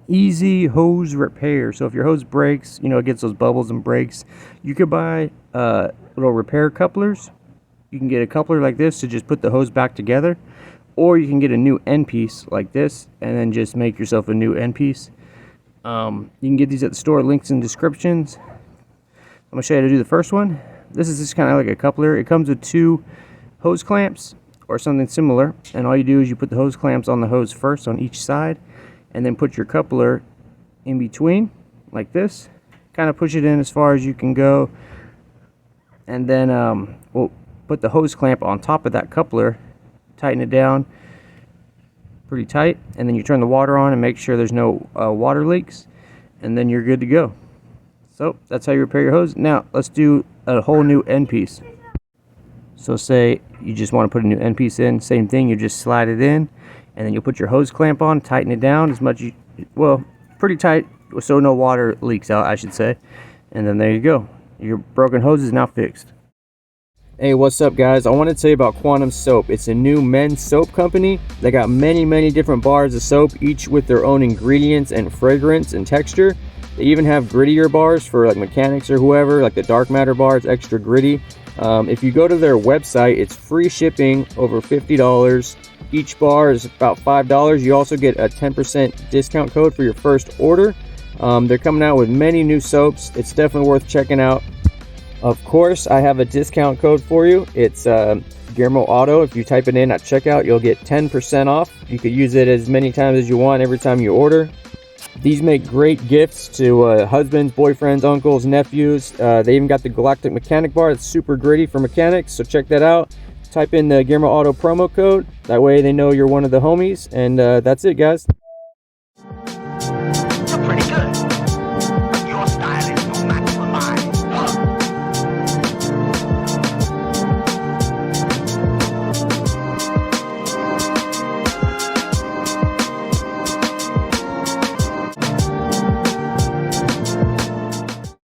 easy hose repair. So if your hose breaks, you know, it gets those bubbles and breaks, you could buy little repair couplers. You can get a coupler like this to just put the hose back together, or you can get a new end piece like this and then just make yourself a new end piece. You can get these at the store, links in descriptions. I'm gonna show you how to do the first one. This is just kind of like a coupler. It comes with 2 hose clamps or something similar, and all you do is you put the hose clamps on the hose first on each side, and then put your coupler in between like this. Kind of push it in as far as you can go, and then we'll put the hose clamp on top of that coupler, tighten it down pretty tight, and then you turn the water on and make sure there's no water leaks, and then you're good to go. So that's how you repair your hose. Now let's do a whole new end piece. So say you just want to put a new end piece in, same thing, you just slide it in, and then you'll put your hose clamp on, tighten it down as much, well, pretty tight, so no water leaks out, I should say. And then there you go. Your broken hose is now fixed. Hey, what's up guys? I want to tell you about Quantum Soap. It's a new men's soap company. They got many different bars of soap, each with their own ingredients and fragrance and texture. They even have grittier bars for like mechanics or whoever, like the dark matter bar. It's extra gritty. If you go to their website, it's free shipping over $50. Each bar is about $5. You also get a 10% discount code for your first order. They're coming out with many new soaps. It's definitely worth checking out. Of course, I have a discount code for you. It's GearmoAuto. If you type it in at checkout, you'll get 10% off. You could use it as many times as you want every time you order. These make great gifts to husbands, boyfriends, uncles, nephews. They even got the Galactic Mechanic bar. It's super gritty for mechanics, so check that out. Type in the GearmoAuto promo code. That way they know you're one of the homies. And that's it, guys.